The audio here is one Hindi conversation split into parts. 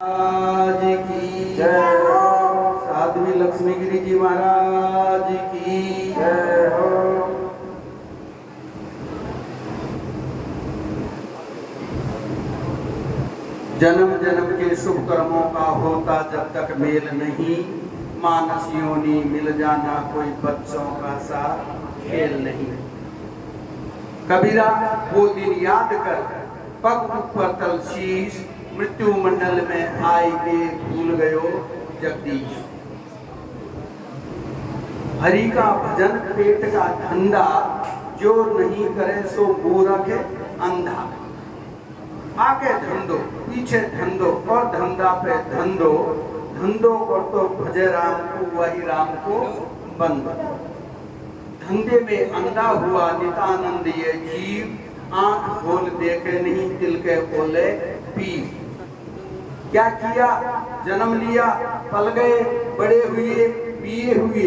महाराज की जय हो। साध्वी लक्ष्मीगिरी जी महाराज की जय हो। जन्म जन्म के शुभ कर्मों का होता जब तक मेल नहीं, मानस योनि मिल जाना कोई बच्चों का सा खेल नहीं। कबीरा वो दिन याद कर, पग ऊपर तल शीश, मृत्यु मंडल में आए के भूल गयो जगदीश। हरि का भजन पेट का धंधा, जो नहीं करे सो मूर्ख अंधा। आगे धंधो पीछे धंधो और धंधा पे धंधो, धंधो को तो भजे राम को वही राम को बंद। धंधे में अंधा हुआ नितानंद ये जीव, आंख खोल देखे नहीं दिल के खोले पीर। क्या किया जन्म लिया, पल गए बड़े हुए, बीए हुए,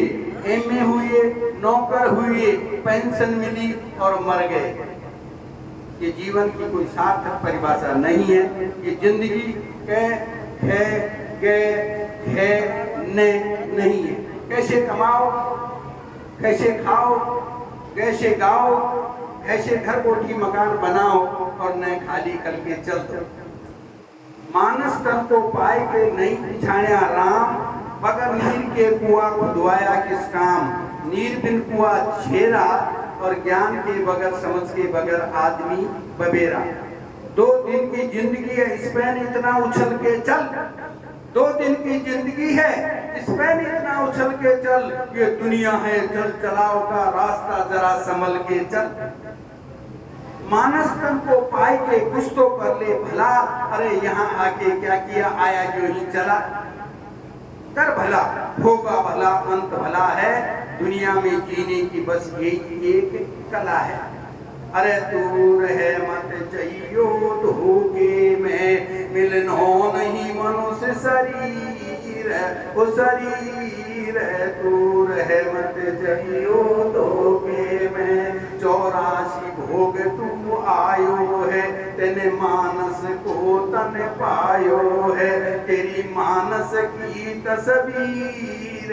एमए हुए, नौकर हुए, पेंशन मिली और मर गए। ये जीवन की कोई सार्थक परिभाषा नहीं है। ये जिंदगी के है गए है ने नहीं है। कैसे कमाओ, कैसे खाओ, कैसे गाओ, कैसे घर कोठी मकान बनाओ और न खाली करके चल दो। मानस तन को पाए के नहीं बिछाया राम, बगैर नीर के कुआ को दुआया किस काम। नीर बिन कुआ छेरा और ज्ञान के बगैर समझ के बगैर आदमी बबेरा। 2 दिन की जिंदगी है इसमें इतना उछल के चल, 2 दिन की जिंदगी है इसमें इतना उछल के चल। ये दुनिया है चल चलाओ का रास्ता, जरा संभल के चल। मानस तन को पाए के कुछ तो कर ले भला, अरे यहाँ आके क्या किया, आया जो ही चला। कर भला होगा भला, अंत भला है। दुनिया में जीने की बस यही एक कला है। अरे दूर है मत चाहियो धोखे में, मिलनो नहीं मनुष्य शरीर, वो शरीर दूर है मत चाहियो धोखे में। 84 भोग तू आयो है, तेने मानस को तन पायो है। तेरी मानस की तस्वीर,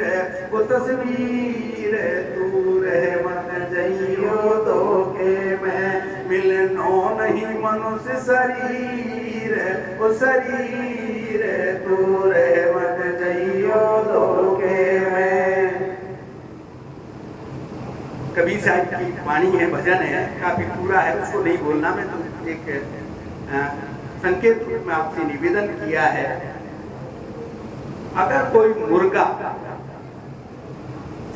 वो तस्वीर दूर है मत जाइयो धोखे में। मिलनो नहीं मनुष्य शरीर, वो शरीर दूर है मत जाइयो धोखे में। कबीर साहब की वाणी है, भजन है, काफी पूरा है, उसको नहीं बोलना। मैं तो एक संकेत रूप में आपसे निवेदन किया है। अगर कोई मुर्गा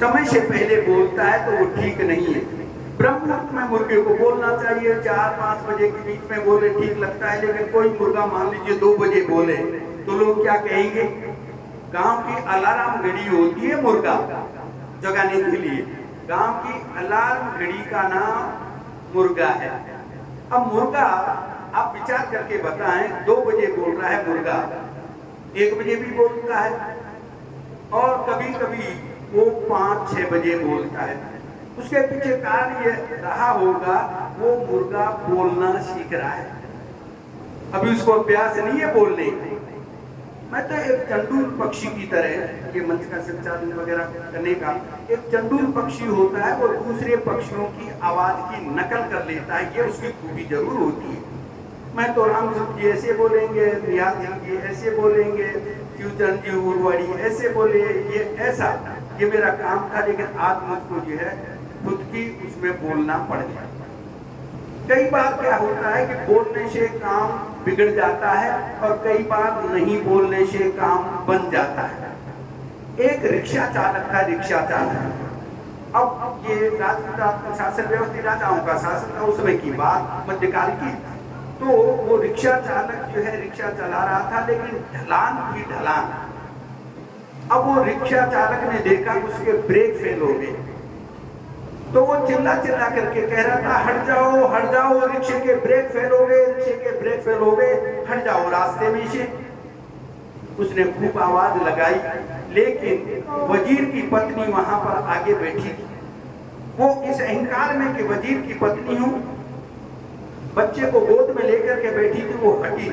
समय से पहले बोलता है तो वो ठीक नहीं है। ब्रह्म मुहूर्त में मुर्गे को बोलना चाहिए, 4-5 बजे के बीच में बोले ठीक लगता है। लेकिन कोई मुर्गा मान लीजिए 2 बजे बोले तो लोग क्या कहेंगे। गांव की अलार्म घड़ी होती है मुर्गा जगाने के लिए, गांव की अलार्म घड़ी का नाम मुर्गा है। अब मुर्गा आप विचार करके बताएं, 2 बजे बोल रहा है मुर्गा, 1 बजे भी बोलता है और कभी कभी वो 5-6 बजे बोलता है। उसके पीछे कारण ये रहा होगा, वो मुर्गा बोलना सीख रहा है, अभी उसको अभ्यास नहीं है बोलने। मैं तो एक चंडूल पक्षी की तरह, ये मंच का संचालन वगैरह करने का, एक चंडूल पक्षी होता है, वो दूसरे पक्षियों की आवाज की नकल कर लेता है। ये उसकी खूबी जरूर होती है। मैं तो राम जी ऐसे बोलेंगे, निहाल जी ऐसे बोलेंगे, क्यूचंद जी उर्वाड़ी ऐसे बोले, ये ऐसा, ये मेरा काम था। लेकिन आज मुझको जो है खुद की उसमें बोलना पड़ गया। कई बार क्या होता है कि बोलने से काम बिगड़ जाता है और कई बार नहीं बोलने से काम बन जाता है। एक रिक्शा चालक था, रिक्शा चालक। अब ये राजपूत शासन व्यवस्थित राजाओं का शासन था, उस समय की बात मध्यकाल की। तो वो रिक्शा चालक जो है रिक्शा चला रहा था, लेकिन ढलान थी ढलान। अब वो रिक्शा चालक ने देखा उसके ब्रेक फेल हो गए, तो वो चिल्ला चिल्ला करके कह रहा था हट जाओ, रिक्शे के ब्रेक फेल हो गए, रिक्शे के ब्रेक फेल हो गए, हट जाओ रास्ते में से। उसने खूब आवाज लगाई, लेकिन वजीर की पत्नी वहां पर आगे बैठी थी। वो इस अहंकार में कि वजीर की पत्नी हूं, बच्चे को गोद में लेकर के बैठी थी, वो हटी।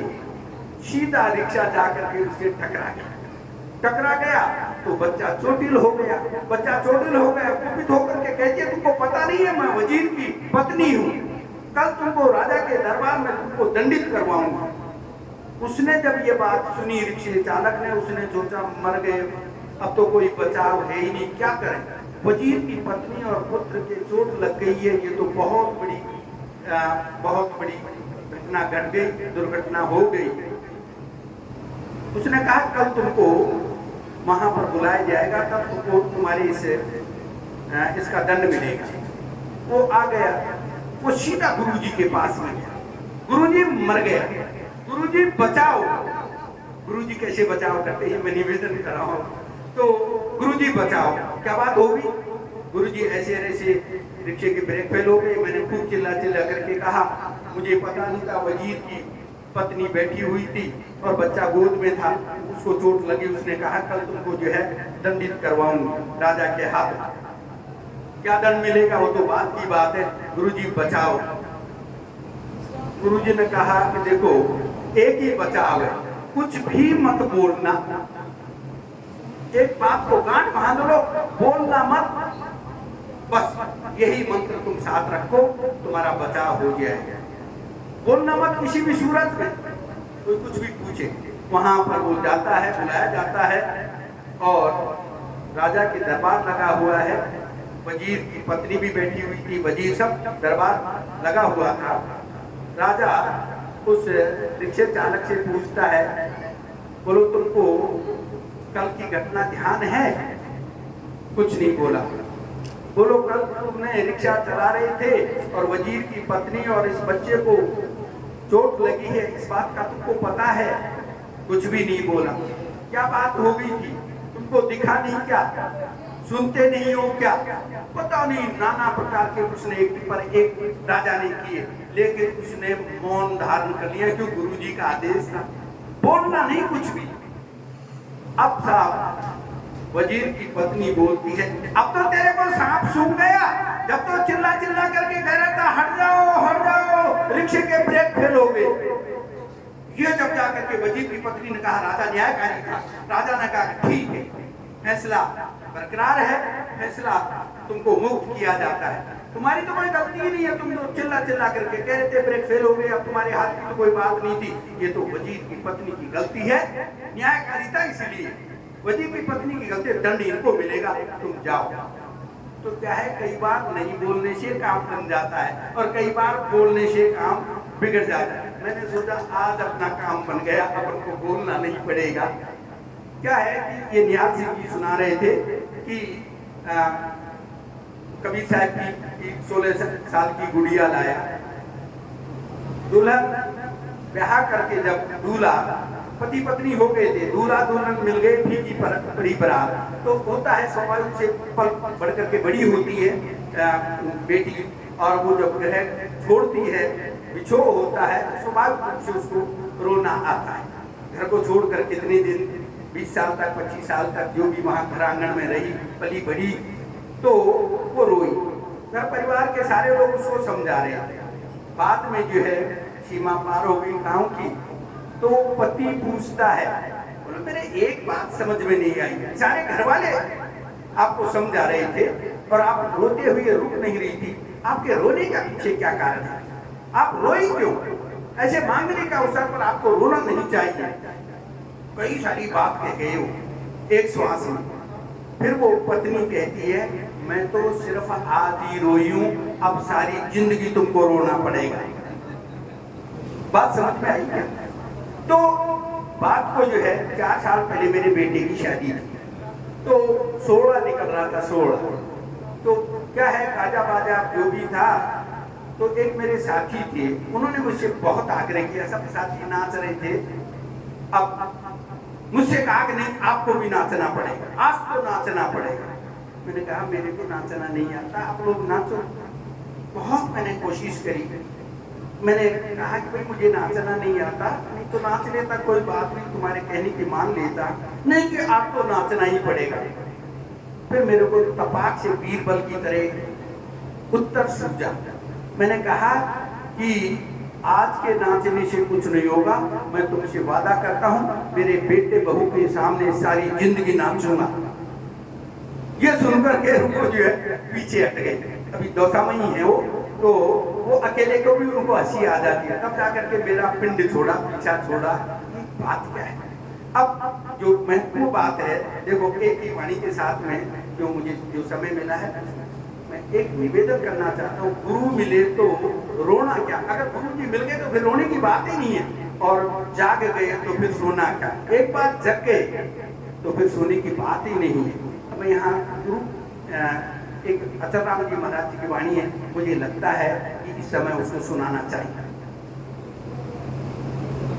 सीधा रिक्शा जाकर के उससे टकरा गया तो बच्चा चोटिल हो गया। कुपित होकर के कहती है तुमको पता नहीं है मैं वजीर की पत्नी हूँ, कल तुमको राजा के दरबार में तुमको दंडित करवाऊंगा। उसने जब ये बात सुनी रिक्शे चालक ने, उसने सोचा मर गए, अब तो कोई बचाव है ही नहीं, क्या करें। वजीर की पत्नी और पुत्र के चोट लग गई है, ये तो बहुत बड़ी घटना घट गई, दुर्घटना हो गई। उसने कहा कल तुमको वहां पर बुलाया जाएगा, तब तुमको तुम्हारे इसका दंड मिलेगा। वो आ गया, वो सीधा गुरुजी के पास में गया। गुरुजी मर गया, गुरुजी बचाओ। गुरुजी कैसे बचाव करते हैं मैं निवेदन कर रहा हूँ। तो गुरुजी बचाओ, क्या बात होगी। गुरुजी ऐसे रिक्शे के ब्रेक फेल हो गए। मैंने खूब चिल्ला करके कहा मुझे पता नहीं था, वजीर की पत्नी बैठी हुई थी और बच्चा गोद में था, उसको चोट लगी। उसने कहा कल तुमको जो है दंडित करवाऊंगा राजा के हाथ। क्या दंड मिलेगा वो तो बात की बात है, गुरुजी बचाओ। गुरुजी ने कहा कि देखो एक ही बचाव है, कुछ भी मत बोलना, एक बात को गांठ बांध लो, बोलना मत, बस यही मंत्र तुम साथ रखो, तुम्हारा बचाव हो जाएगा। बोलना मत किसी भी सूरत में, कोई कुछ भी पूछे। वहां पर वो जाता है, बुलाया जाता है और राजा के दरबार लगा हुआ है, वजीर की पत्नी भी बैठी हुई थी, वजीर सब दरबार लगा हुआ था। राजा उस रिक्शे चालक से पूछता है बोलो तुमको कल की घटना ध्यान है। कुछ नहीं बोला। बोलो कल तुमने रिक्शा चला रहे थे और वजीर की पत्नी और इस बच्चे को चोट लगी है, इस बात का तुमको पता है। कुछ भी नहीं बोला। क्या बात हो गई थी, तुमको दिखा नहीं क्या, सुनते नहीं हो क्या, पता नहीं। नाना प्रकार के उसने एक पर एक राजा ने किए, लेकिन उसने मौन धारण कर लिया क्यों, गुरुजी का आदेश था, बोलना नहीं कुछ भी। अब साहब वजीर की पत्नी बोलती है अब तो तेरे को सांप सूंघ गया, जब तो चिल्ला करके कह रहा था हट जाओ, रिक्शे के ब्रेक फेल हो गए। ये जब जाकर के वजीर की पत्नी ने कहा, राजा न्यायकारी था, राजा ने कहा ठीक है, फैसला बरकरार है, फैसला तुमको मुक्त किया जाता है, तुम्हारी तो कोई गलती ही नहीं है, तुम तो चिल्ला करके कह रहे थे ब्रेक फेल हो गए, अब तुम्हारे हाथ की तो कोई बात नहीं थी, ये तो वजीर की पत्नी की गलती है, न्यायकारिता इसलिए वजीर की पत्नी की गलती, दंड इनको मिलेगा, तुम जाओ। तो क्या है, कई बार नहीं बोलने से काम बन जाता है और कई बार बोलने से काम बिगड़ जाता है। मैंने सोचा आज अपना काम बन गया, अपन को बोलना नहीं पड़ेगा। क्या है कि ये निहाल सिंह जी सुना रहे थे कि कबीर साहब की 16 साल की गुड़िया लाया, दुल्हन ब्याह करके जब दूल्हा पति पत्नी हो गए थे, दूल्हा दुल्हन मिल गए, फीकी बड़ी बारात, तो होता है स्वाभाविक से पल बढ़ करके बड़ी होती है बेटी, और वो जब ग्रह छोड़ती है, बिछो होता है, स्वाभाविक रूप से उसको रोना आता है। घर को छोड़कर कितने दिन, 20 साल तक 25 साल तक जो भी वहाँ घर आंगन में रही, पली बड़ी, तो वो रोई। घर परिवार के सारे लोग उसको समझा रहे थे। बाद में जो है सीमा पार हो गई गाँव की, तो पति पूछता है, बोले मेरे एक बात समझ में नहीं आई, सारे घर वाले आपको समझा रहे थे और आप रोते हुए रुक नहीं रही थी, आपके रोने का पीछे क्या कारण है, आप रोई क्यों, ऐसे मांगने का अवसर पर आपको रोना नहीं चाहिए। कई सारी बात कह गए हो एक श्वास में। फिर वो पत्नी कहती है मैं तो सिर्फ आज ही रोई हूं, अब सारी जिंदगी तुमको रोना पड़ेगा। बात समझ में आई क्या? तो बात को जो है 4 साल पहले मेरे बेटे की शादी थी, तो 16 निकल रहा था, 16। तो क्या है, गाजा बाजा जो भी था, तो एक मेरे साथी थे, उन्होंने मुझसे बहुत आग्रह किया, सब साथी नाच रहे थे, अब मुझसे कहा कि नहीं आपको भी नाचना पड़ेगा, आज तो नाचना पड़ेगा। मैंने कहा मेरे को नाचना नहीं आता, आप लोग नाचो। बहुत मैंने कोशिश करी, मैंने कहा कि भाई मुझे नाचना नहीं आता, नहीं तो नाच लेता, कोई बात नहीं, तुम्हारे कहने की मान लेता, नहीं कि आपको नाचना ही पड़ेगा। फिर मेरे को तपाक से बीरबल की तरह उत्तर सूझा। मैंने कहा कि आज के नाचने से कुछ नहीं होगा, मैं तुमसे वादा करता हूं मेरे बेटे बहू के सामने सारी जिंदगी नाचूंगा। ये सुनकर के उनको जो है पीछे हट गए। अभी दौसामा ही है वो, तो वो अकेले को भी उनको हंसी आ जाती है। तब जाकर के मेरा पिंड छोड़ा, पीछा छोड़ा। बात क्या है? अब जो महत्वपूर्ण बात है, देखो एक ही वाणी के साथ में जो मुझे जो समय मिला है, मैं एक निवेदन करना चाहता हूँ। गुरु मिले तो रोना क्या? अगर गुरु जी मिल गए तो फिर रोने की बात ही नहीं है, और जाग गए तो फिर सोना क्या? एक बार जग गए तो फिर सोने की बात ही नहीं है। अब यहाँ गुरु एक अचल राम जी महाराज जी की वाणी है, मुझे लगता है कि इस समय उसको सुनाना चाहिए।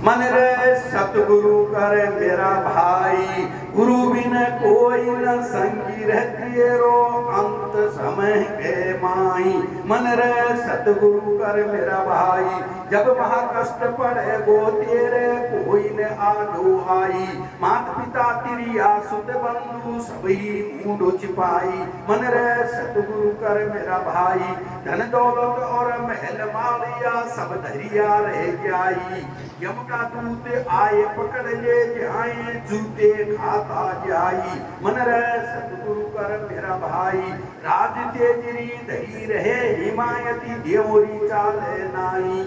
मन रे सतगुरु करे मेरा भाई, गुरु बिन कोई न संगी रहती रो अंत समय के माई। मन रे सतगुरु कर मेरा भाई, जब महा कष्ट पड़े गो तेरे कोई न आडो आई। मात पिता तिरिया सुत बंधु सभी मूढ़ छिपाई। मन रे सतगुरु कर मेरा भाई, धन दौलत और महल मालिया सब धरिया रह जाई। यम का दूत आए पकड़ ले जाए, जूते खाता जाई। मन रे सतगुरु कर मेरा भाई, राज तेजरी धरी रहे हिमायती देवरी चाले नाई।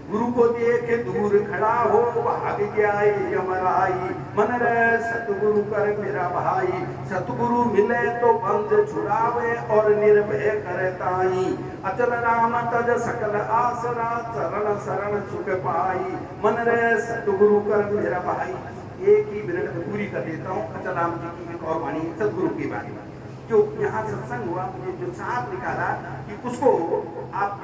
गुरु को देख दूर खड़ा हो भाग जाए यमराई। मन रे सतगुरु कर मेरा भाई, सतगुरु मिले तो बंद छुड़ावे और निर्भय करताई। अचल राम तज सकल आसरा, चरण शरण सुख पाई। मन रे सतगुरु कर मेरा भाई। एक ही मिनट में पूरी कर देता हूँ। अचल राम जी की एक और वाणी सतगुरु की वाणी, जो यहाँ सत्संग हुआ, मुझे जो साथ निकाला कि उसको आप